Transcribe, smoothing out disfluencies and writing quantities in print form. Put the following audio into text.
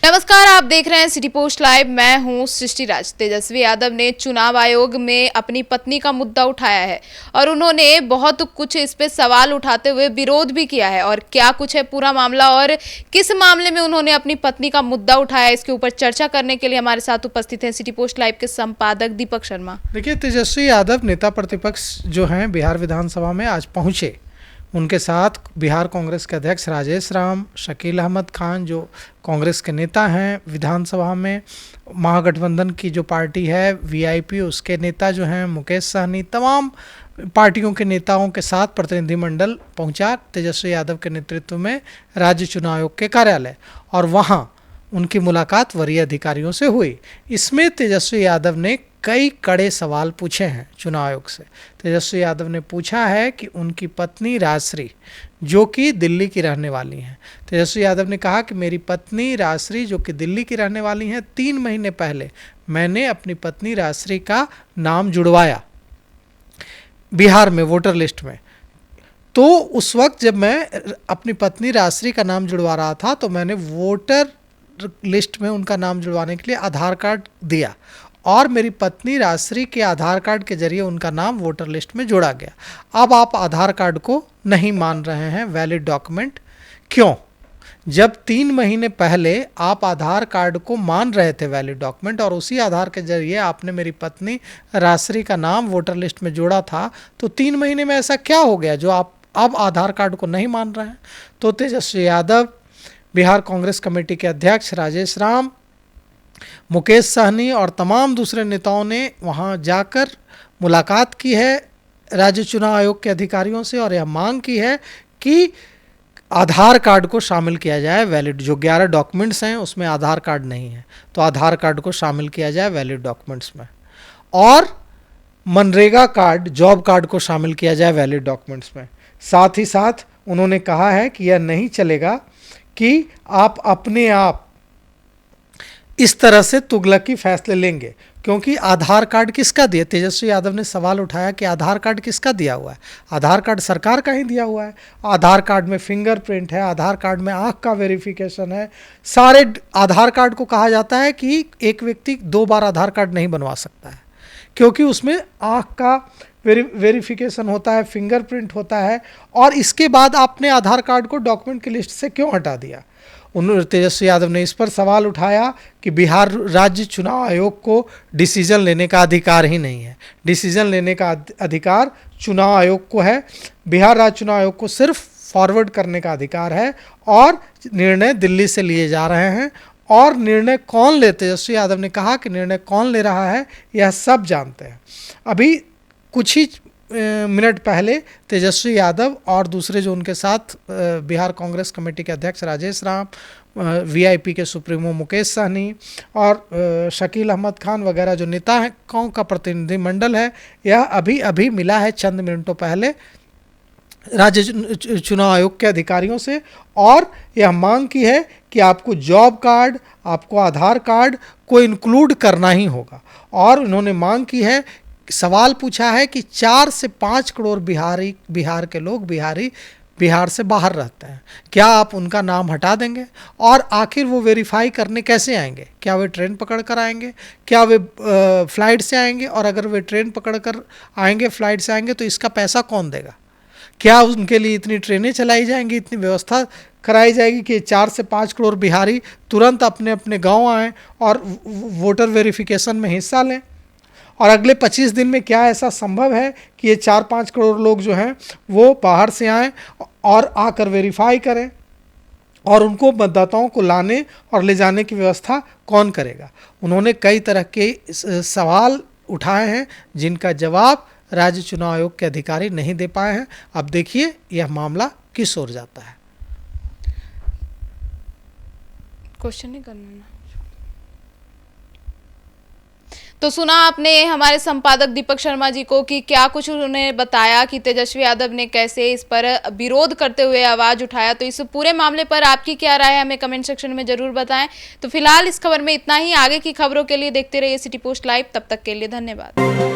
नमस्कार, आप देख रहे हैं सिटी पोस्ट लाइव। मैं हूं सृष्टि राज। तेजस्वी यादव ने चुनाव आयोग में अपनी पत्नी का मुद्दा उठाया है और उन्होंने बहुत कुछ इस पे सवाल उठाते हुए विरोध भी किया है। और क्या कुछ है पूरा मामला और किस मामले में उन्होंने अपनी पत्नी का मुद्दा उठाया, इसके ऊपर चर्चा करने के लिए हमारे साथ उपस्थित हैं सिटी पोस्ट लाइव के संपादक दीपक शर्मा। देखिए, तेजस्वी यादव नेता प्रतिपक्ष जो हैं बिहार विधानसभा में आज पहुंचे। उनके साथ बिहार कांग्रेस के अध्यक्ष राजेश राम, शकील अहमद खान जो कांग्रेस के नेता हैं विधानसभा में, महागठबंधन की जो पार्टी है वीआईपी उसके नेता जो हैं मुकेश सहनी, तमाम पार्टियों के नेताओं के साथ प्रतिनिधिमंडल पहुंचा तेजस्वी यादव के नेतृत्व में राज्य चुनाव आयोग के कार्यालय, और वहां उनकी मुलाकात वरीय अधिकारियों से हुई। इसमें तेजस्वी यादव ने कई कड़े सवाल पूछे हैं चुनाव आयोग से। तेजस्वी यादव ने पूछा है कि उनकी पत्नी राजश्री, जो कि दिल्ली की रहने वाली हैं, तेजस्वी यादव ने कहा कि मेरी पत्नी राजश्री जो कि दिल्ली की रहने वाली हैं, 3 महीने पहले मैंने अपनी पत्नी राजश्री का नाम जुड़वाया बिहार में वोटर लिस्ट में। तो उस वक्त जब मैं अपनी पत्नी राजश्री का नाम जुड़वा रहा था तो मैंने वोटर लिस्ट में उनका नाम जुड़वाने के लिए आधार कार्ड दिया और मेरी पत्नी राजश्री के आधार कार्ड के जरिए उनका नाम वोटर लिस्ट में जोड़ा गया। अब आप आधार कार्ड को नहीं मान रहे हैं वैलिड डॉक्यूमेंट, क्यों? जब 3 महीने पहले आप आधार कार्ड को मान रहे थे वैलिड डॉक्यूमेंट और उसी आधार के जरिए आपने मेरी पत्नी राजश्री का नाम वोटर लिस्ट में जोड़ा था, तो 3 महीने में ऐसा क्या हो गया जो आप अब आधार कार्ड को नहीं मान रहे हैं? तो तेजस्वी यादव, बिहार कांग्रेस कमेटी के अध्यक्ष राजेश राम, मुकेश सहनी और तमाम दूसरे नेताओं ने वहां जाकर मुलाकात की है राज्य चुनाव आयोग के अधिकारियों से और यह मांग की है कि आधार कार्ड को शामिल किया जाए वैलिड। जो 11 डॉक्यूमेंट्स हैं उसमें आधार कार्ड नहीं है, तो आधार कार्ड को शामिल किया जाए वैलिड डॉक्यूमेंट्स में, और मनरेगा कार्ड, जॉब कार्ड को शामिल किया जाए वैलिड डॉक्यूमेंट्स में। साथ ही साथ उन्होंने कहा है कि यह नहीं चलेगा कि आप अपने आप इस तरह से तुगलकी फैसले लेंगे, क्योंकि आधार कार्ड किसका दिया? तेजस्वी यादव ने सवाल उठाया कि आधार कार्ड किसका दिया हुआ है? आधार कार्ड सरकार का ही दिया हुआ है। आधार कार्ड में फिंगरप्रिंट है, आधार कार्ड में आंख का वेरिफिकेशन है। सारे आधार कार्ड को कहा जाता है कि एक व्यक्ति 2 बार आधार कार्ड नहीं बनवा सकता है, क्योंकि उसमें आंख का वेरिफिकेशन होता है, फिंगरप्रिंट होता है। और इसके बाद आपने आधार कार्ड को डॉक्यूमेंट की लिस्ट से क्यों हटा दिया? उन्होंने, तेजस्वी यादव ने इस पर सवाल उठाया कि बिहार राज्य चुनाव आयोग को डिसीजन लेने का अधिकार ही नहीं है। डिसीजन लेने का अधिकार चुनाव आयोग को है। बिहार राज्य चुनाव आयोग को सिर्फ फॉरवर्ड करने का अधिकार है और निर्णय दिल्ली से लिए जा रहे हैं। और निर्णय कौन ले, तेजस्वी यादव ने कहा कि निर्णय कौन ले रहा है यह सब जानते हैं। अभी कुछ ही मिनट पहले तेजस्वी यादव और दूसरे जो उनके साथ बिहार कांग्रेस कमेटी के अध्यक्ष राजेश राम, वीआईपी के सुप्रीमो मुकेश सहनी और शकील अहमद खान वगैरह जो नेता हैं कौन का प्रतिनिधिमंडल है, यह अभी अभी मिला है चंद मिनटों पहले राज्य चुनाव आयोग के अधिकारियों से, और यह मांग की है कि आपको जॉब कार्ड, आपको आधार कार्ड को इंक्लूड करना ही होगा। और उन्होंने मांग की है, सवाल पूछा है कि 4 से 5 करोड़ बिहार के लोग बिहार से बाहर रहते हैं, क्या आप उनका नाम हटा देंगे? और आखिर वो वेरीफाई करने कैसे आएंगे? क्या वे ट्रेन पकड़ कर आएंगे? क्या वे फ्लाइट से आएंगे? और अगर वे ट्रेन पकड़ कर आएंगे, फ्लाइट से आएंगे, तो इसका पैसा कौन देगा? क्या उनके लिए इतनी ट्रेनें चलाई जाएंगी, इतनी व्यवस्था कराई जाएगी कि 4 से 5 करोड़ बिहारी तुरंत अपने अपने गाँव आएँ और वोटर वेरिफिकेशन में हिस्सा लें? और अगले 25 दिन में क्या ऐसा संभव है कि ये 4-5 करोड़ लोग जो हैं वो बाहर से आएँ और आकर वेरीफाई करें? और उनको मतदाताओं को लाने और ले जाने की व्यवस्था कौन करेगा? उन्होंने कई तरह के सवाल उठाए हैं जिनका जवाब राज्य चुनाव आयोग के अधिकारी नहीं दे पाए हैं। अब देखिए यह मामला किस ओर जाता है। क्वेश्चन नहीं करना। तो सुना आपने हमारे संपादक दीपक शर्मा जी को कि क्या कुछ उन्होंने बताया कि तेजस्वी यादव ने कैसे इस पर विरोध करते हुए आवाज उठाया। तो इस पूरे मामले पर आपकी क्या राय है, हमें कमेंट सेक्शन में जरूर बताएं। तो फिलहाल इस खबर में इतना ही। आगे की खबरों के लिए देखते रहिए सिटी पोस्ट लाइव। तब तक के लिए धन्यवाद।